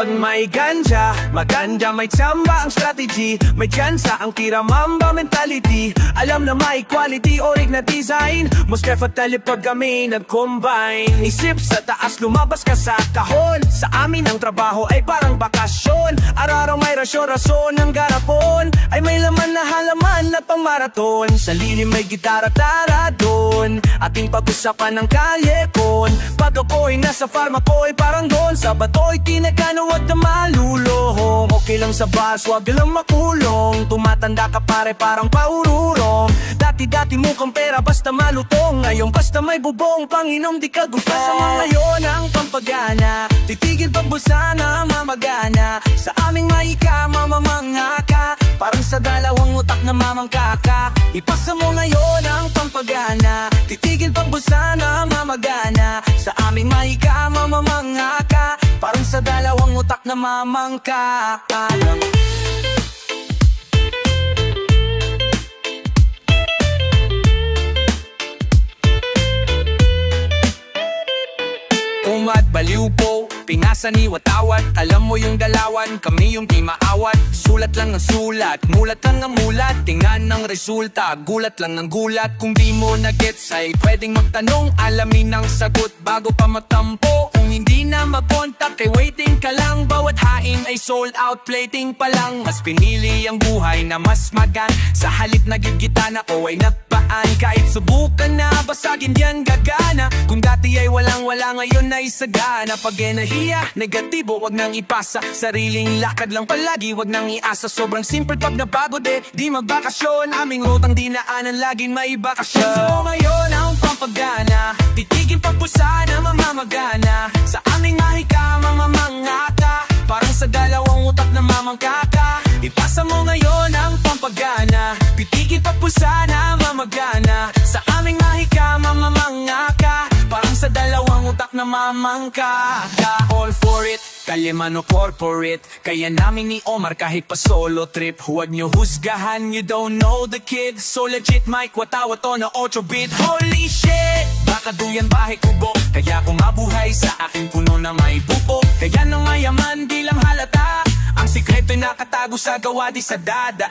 Pag may ganja, maganda, may tsamba ang strategy. May tsansa ang kiramamba mentality. Alam na may quality, orig na design. Mas fatali pag kami nag-combine. Isip sa taas, lumabas ka sa kahon. Sa amin ang trabaho ay parang bakasyon. Araw-araw may rasyon-rason ng garapon. Ay may laman na halaman na pang maraton. Sa lilim may gitara-tara doon. Ating pag-usapan ng kalyekon. Pag ako'y nasa farm, ako'y parang doon. Sa bato'y tinagano at na malulong. Okay lang sa bus, wag lang makulong. Tumatanda ka pare, parang paururong. Dati-dati mukhang pera, basta malutong. Ngayon basta may bubong, Panginom di ka gusto. Sa ngayon ang pampagana. Titigil pagbusa na mamagana. Sa aming mahika, mamamangha ka. Parang sa dalawang utak na mamangka ka. Ipasa mo ngayon ang pampagana. Titigil pagbusa na mamagana. Sa aming mahika, mamamangha ka. Parang sa dalawang utak na mamangka ka. Umat baliw po, pinasa ni watawat. Alam mo yung dalawan, kami yung di maawat. Sulat lang ng sulat, mulat lang ng mulat. Tingnan ng resulta, gulat lang ng gulat. Kung di mo na-gets ay pwedeng magtanong. Alamin ang sagot bago pa matampo. Kung hindi na makontak ay waiting ka lang. Bawat hain ay sold out, plating pa lang. Mas pinili ang buhay na mas magan. Sa halip na gigitan ako ay nagpaan. Kahit subukan na, basagin yan gagana. Kung dati ay walang-wala, ngayon ay sagana. Pag nahiya, negatibo, wag nang ipasa. Sariling lakad lang palagi, wag nang iasa. Sobrang simple pag napagod di magbakasyon. Aming rutang dinaanan, laging may bakasyon. So ngayon ang pampagana. Titigil pagpusa na mamamagana. Sa aming mahika, mamamangha ka. Parang sa dalawang utak na mamangka ka. Ipasa mo ngayon ang pampagana. Titigil pagpusa na mamagana. Sa aming mahika, mamamangha ka. Parang sa dalawang utak na mamangka ka. All for it, Kalyemano corporate. Kaya namin ni Omar kahit pa solo trip. Huwag nyo husgahan, you don't know the kid. So legit, Mike, watawa to na 8-bit. Holy shit! Baka duyan bahay kubo. Kaya kung mabuhay sa aking puno na may buko. Kaya nang mayaman di lang halata. Ang sikreto'y nakatago sa gawa di sa dada.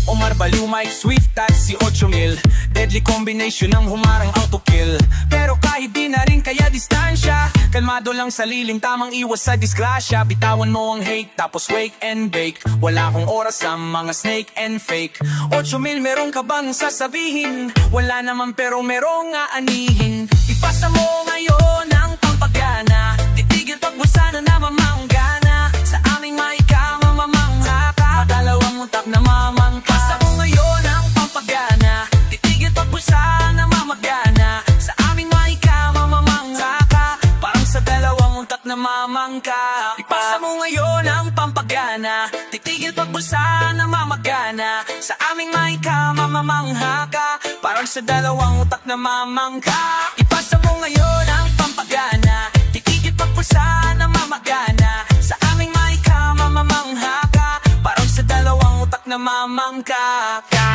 Omar Baliw, Mike Swift at si 8,000. Deadly combination ng humarang auto-kill. Pero kahit di na rin kaya distansya. Kalmado lang sa lilim, tamang iwas sa disgrasya. Bitawan mo ang hate, tapos wake and bake. Wala akong oras sa mga snake and fake. 8,000, meron ka bang sasabihin? Wala naman pero merong aanihin. Ipasa mo ngayon ang pampagana. Titigil pagbusa na namamanggana. Sa aming maika, mamamangha ka. Dalawang utak na mamangka. Ipasa mo ngayon ang pampagana. Titigil pagbusa na mamagana. Sa aming maika, mamamangha ka. Parang sa dalawang utak na mamangka. Ipasa mo ngayon ang pampagana. Titigil pagbusa na mamagana. Sa aming maika, mamamangha ka. Parang sa dalawang utak na mamangka. Ipasa mo ngayon ang pampagana. Titigil pagpusa na mamagana. Sa aming maika, mamamangha ka. Parang sa dalawang utak na mamangka ka.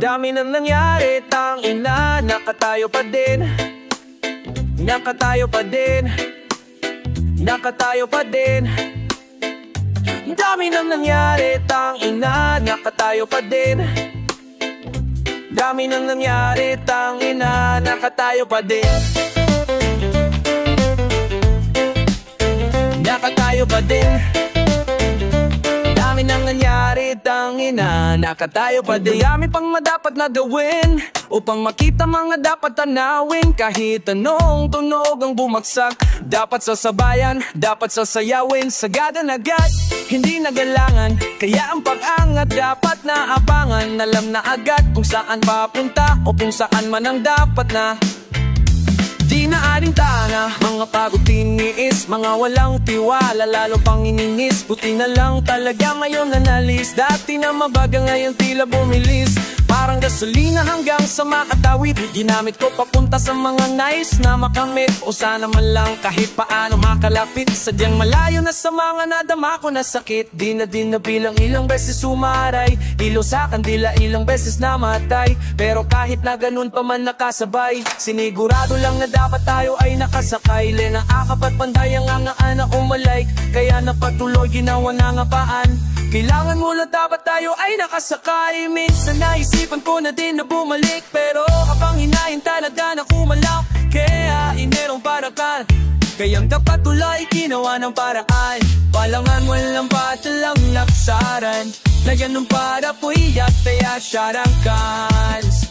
Dami nang nangyari, tangina, nakatayo pa din. Nakatayo pa din. Nakatayo pa din. Dami nang nangyari, tangina, nakatayo pa din. Dami nang nangyari, tangina, nakatayo pa din. Nakatayo pa din. Dami nang nangyari, tangina, nakatayo pa din. Dami pang madapat na gawin upang makita mga dapat tanawin. Kahit anong tunog ang bumagsak, dapat sasabayan, dapat sasayawin. Sagada na agad, hindi nagalangan. Kaya ang pag-angat dapat na abangan. Alam na agad kung saan papunta o kung saan man ang dapat na. Di na alintana, mga pagod tiniis, mga walang tiwala, lalo pang ininis. Buti na lang talaga ngayon nanalis. Dati na mabaga, ngayon tila bumilis. Parang gasolina hanggang sa makatawid. Ginamit ko papunta sa mga nais na makamit, o sana man lang kahit paano makalapit. Sadyang malayo na sa mga nadama ko na sakit. Di na din nabilang ilang beses umaray, ilo sa kandila ilang beses namatay. Pero kahit na ganun pa man nakasabay, sinigurado lang na dapat tayo ay nakasakay. Lena akap at panday ang angaan na umalay, kaya napatuloy ginawa nangapaan. Kailangan mo lang dapat tayo ay nakasakay. Minsan naisipan ko na din na bumalik, pero habang hinahin talaga na kumalak. Kaya inerong parakan, kayang dapat tuloy ginawa ng paraan. Palangan walang patalang laksaran, na ganun para puiyak kaya syarangkans.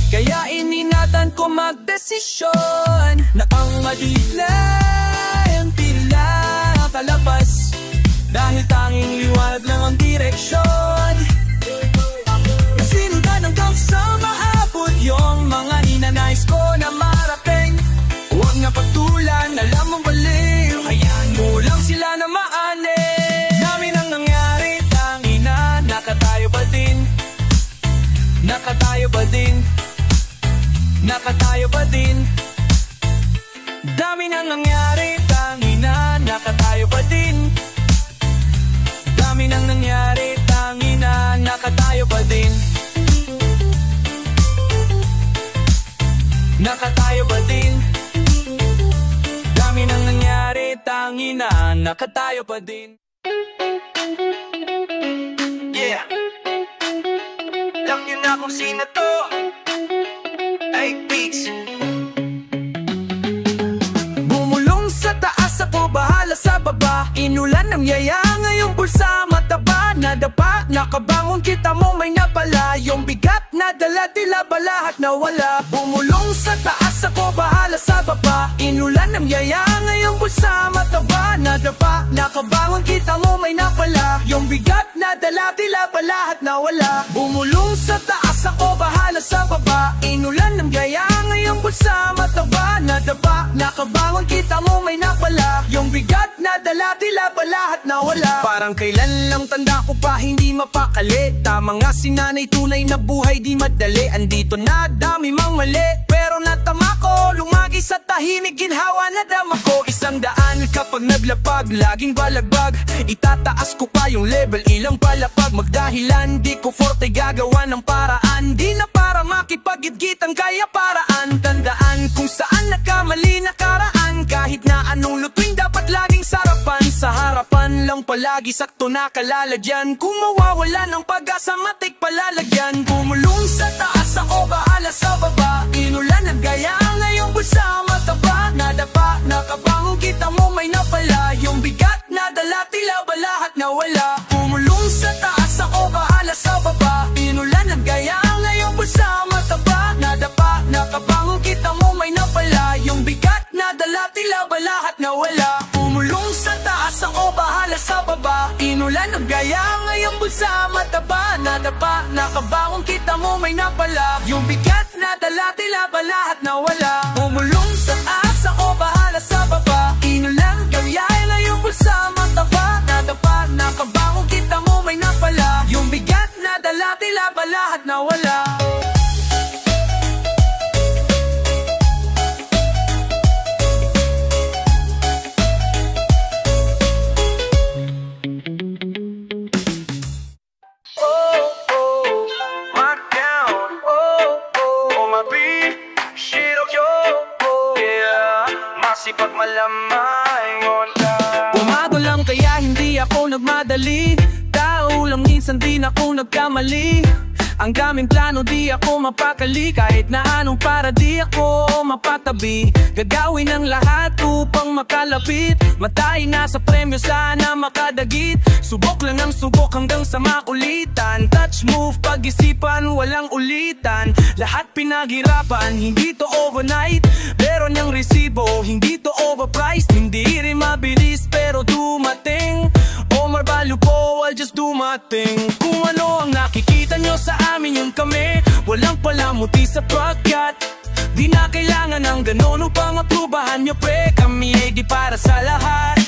Kaya ininatan ko magdesisyon na ang madilay ang tila kalabas, dahil tanging liwanag lang ang direksyon. Sinundan hanggang sa maabot yung mga ninanais ko na marating. Huwag nga pagtulan, alam mong baliw, hayaan mo lang sila na maani. Dami nang nangyari, tangina, nakatayo pa din. Nakatayo pa din. Nakatayo pa din. Dami nang nangyari, tangina, nakatayo pa din. Dami nang nangyari, tangina, nakatayo pa din. Nakatayo pa din. Dami nang nangyari, tangina, nakatayo pa din. Yeah, alam niyo na kung sino to. Ay, peace. Bumulong sa taas, ako bahala sa baba. Inulan ng yaya, ngayong bulsa mataba. Nadapa, nakabangon kita mo may napala. Yung bigat na dala, tila ba lahat nawala. Bumulong sa taas, ako bahala sa baba. Inulan ng yaya, ngayong bulsa mataba. Nadapa, nakabangon kita mo may napala. Yung bigat na dala, tila ba lahat nawala. Bumulong sa taas, ako bahala sa baba. Inulan ng yaya, ngayong bulsa mataba. Nadapa, nakabangon kita mo may napala. Yung bigat na dala, tila ba lahat nawala. Parang kailan lang tanda ko pa hindi mapakali. Tama nga si nanay, tunay na buhay di madali. Andito na dami mang mali, pero natama ko. Lumagi sa tahimik, ginhawa na dama ko. 100 kapag naglapag, laging balagbag. Itataas ko pa yung level, ilang palapag. Magdahilan, di ko forte gagawa ng paraan. Di na para makipagitgitan, kaya paraan. Tandaan kung saan nagkamali nakaraan. Kahit na anong lutuin dapat laging sarapan. Sa harapan lang palagi sakto na kalalagyan. Kung mawawala ng pag-asa, matik palalagyan. Bumulong sa taas, ako bahala sa baba. Inulan ng gaya, ngayong bulsa mataba. Nadapa, nakabangon kita mo may napala. Yung bigat na dala, tila ba lahat nawala. Bumulong sa taas, ako bahala sa baba. Inulan ng gaya, ngayong bulsa mataba. Nadapa, nakabangon kita mo may napala. Yung bigat na dala, tila ba lahat nawala. Bumulong sa taas, ako bahala sa baba. Inulan ng gaya, ngayong bulsa mataba. Nadapa, nakabangon kita mo may napala. Yung bigat na dala, tila ba lahat nawala. Bumulong sa taas, ako bahala sa baba. Inulan ng gaya, ngayong bulsa mataba. Nadapa, nakabangon kita mo may napala. Yung bigat na dala, tila ba lahat nawala. Masipag malamay Umago lang kaya hindi ako nagmadali. Tao lang minsan din ako nagkamali. Ang daming plano di ako mapakali. Kahit na anong para di ako mapatabi. Gagawin ang lahat upang makalapit. Matay na sa premyo sana makadagit. Subok lang ng subok hanggang sa makulitan. Touch move pag-isipan walang ulitan. Lahat pinaghirapan hindi to overnight. Pero niyang resibo hindi to overpriced. Hindi rin mabilis pero dumating. Omar Value po, I'll just do my thing. Kung ano ang nakikita nyo sa amin yun kami. Walang palamuti sa pagkat di na kailangan ng ganon upang aprubahan nyo pre. Kami ay di para sa lahat.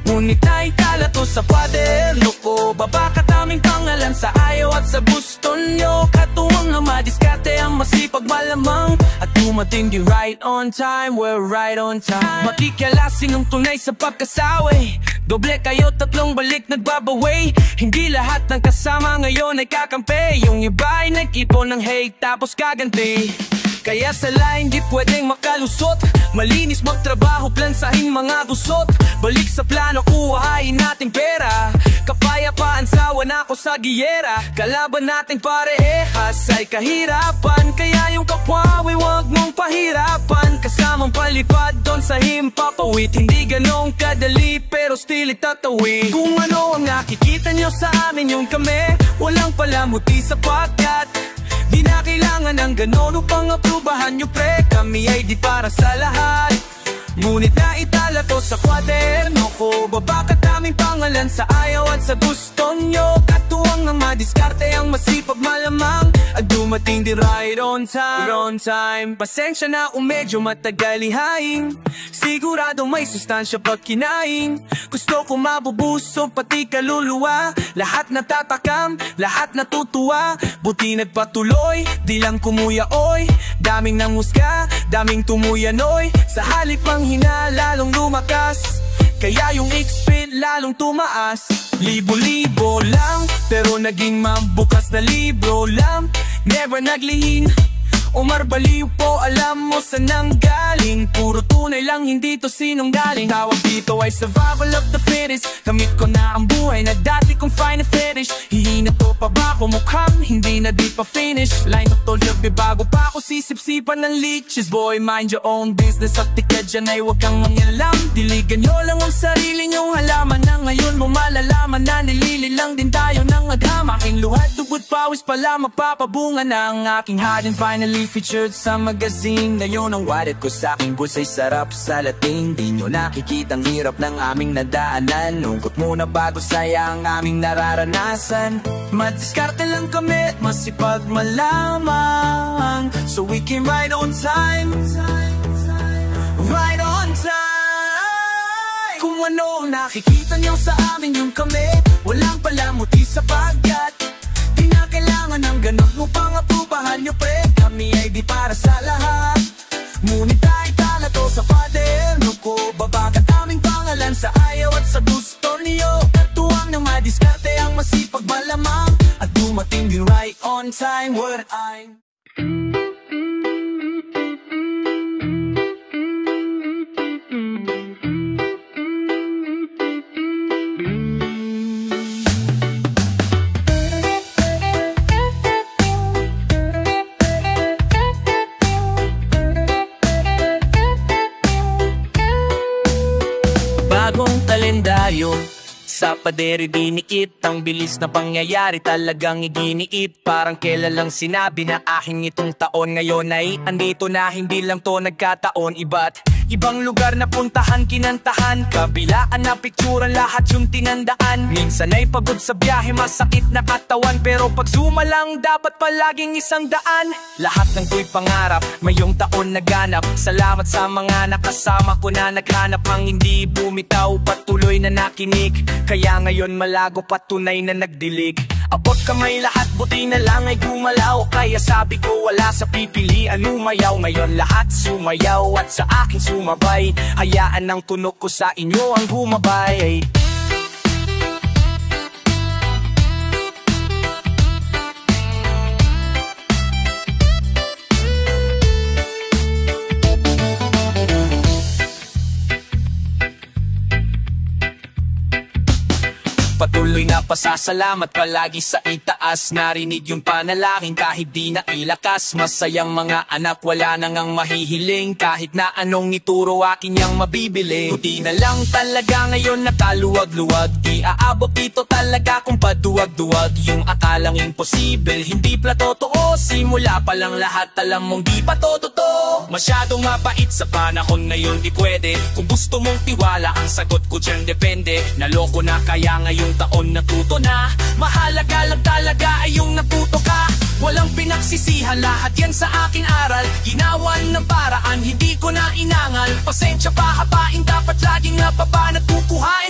Ngunit naitala to sa paderno ko. Baba kataming pangalan sa ayaw at sa gusto nyo. Katuwang na madiskarte ang masipag malamang, at dumating di right on time, we're right on time. Makikialasing ang tunay sa pagkasawi, doble kayo tatlong balik nagbabaway. Hindi lahat ng kasama ngayon ay kakampi, yung iba ay nag-ipon ng hate tapos kaganti. Kaya sa line di pwedeng makalusot, malinis magtrabaho, plansahin mga gusot. Balik sa plano, kuhain nating pera, kapayapaan sawan ako sa giyera. Kalaban nating parehas ay kahirapan, kaya yung kapwa wag mong pahirapan. Kasamang palipad doon sa himpapawid, hindi ganong kadali pero still itatawid. Kung ano ang nakikita nyo sa amin yung kami, walang palamuti sapagkat di na kailangan ng ganon upang aprubahan nyo pre. Kami ay di para sa lahat, ngunit naitala to sa kwaderno ko. Babakat aming pangalan sa ayaw at sa gusto nyo. Katuwang ang madiskarte ang masipag malamang, at dumating di right on time. Pasensya na kung medyo matagal ihaing, sigurado may sustansya pag kinain. Gusto ko mabubuso pati kaluluwa, lahat natatakam, lahat natutuwa. Buti nagpatuloy, di lang kumuya oy. Daming nanghusga, daming tumuyanoy. Sa halip pang hina lalong lumakas, kaya yung XP lalong tumaas. Libo-libo lang, pero naging mabukas na libro lang. Never naglihing Omar Baliw po, alam mo saan nang galing. Puro tunay lang, hindi to sinunggaling. Tawag dito ay survival of the fittest. Kamit ko na ang buhay na dati kong fine fetish. Hihina to pa ba ko mukhang hindi na di pa finish. Line of told be bago pa ako sisip-sipan ng leeches. Boy, mind your own business at tika dyan ay huwag kang mangialam. Diligan nyo lang ang sarili nyong halaman, na ngayon mo malalaman na nilililang din tayo ng agham. Aking luhat, tubod, pawis pala mapapabunga na ang aking hadin. Finally featured sa magazine, ngayon ang wallet ko sa aking bulsa'y sarap sa lating. Di nyo nakikitang hirap ng aming nadaanan, lungkot muna bago saya ang aming nararanasan. Madiskarte lang kami at masipag malamang, so we came right on time, right on time. Kung ano nakikita nyo sa amin yung kami, walang palamuti sapagkat di na kailangan ng ganon upang aprubahan nyo pre. Kami ay di para sa lahat, ngunit ay tala to sa kwaderno ko. Babagat aming pangalan sa ayaw at sa gusto niyo. Katuwang ng madiskarte ang masipag malamang, at dumating din right on time, what I'm bagong kalendaryo sa paderi dinikit. Ang bilis na pangyayari talagang iginiit. Parang kailan lang sinabi na aking itong taon, ngayon ay andito na, hindi lang to nagkataon. Iba't ibang lugar na puntahan, kinantahan, kabilaan na pikturan, lahat yung tinandaan. Minsan ay pagod sa biyahe, masakit na katawan, pero pag suma lang dapat palaging 100. Lahat ng to'y pangarap, mayong taon naganap. Salamat sa mga nakasama ko na naghanap, ang hindi bumitaw, patuloy na nakinig. Kaya ngayon malago, patunay na nagdilig. Abot kamay lahat, buti na lang ay gumalaw. Kaya sabi ko wala sa pipilian, umayaw. Ngayon lahat sumayaw at sa akin sumabay. Hayaan ng tunog ko sa inyo ang humabay. Patuloy na pasasalamat palagi sa itaas. Narinig yung panalangin kahit di na ilakas. Masayang mga anak, wala nang ang mahihiling. Kahit na anong ituro akin yang mabibili. Buti na lang talaga ngayon nakaluwag-luwag. Di aabot dito talaga kung paduwag-duwag. Yung akalang imposible, hindi pala totoo. Simula pa lang lahat alam mong di pa totoo. Masyadong mapait sa panahon na yun, di pwede. Kung gusto mong tiwala, ang sagot ko dyan depende. Naloko na kaya ngayon taon natuto na. Mahalaga lang talaga ay yung natuto ka. Walang pinagsisihan, lahat yan sa aking aral. Ginawan ng paraan, hindi ko na inangal. Pasensya pa hapain, dapat laging napapa natutuhain.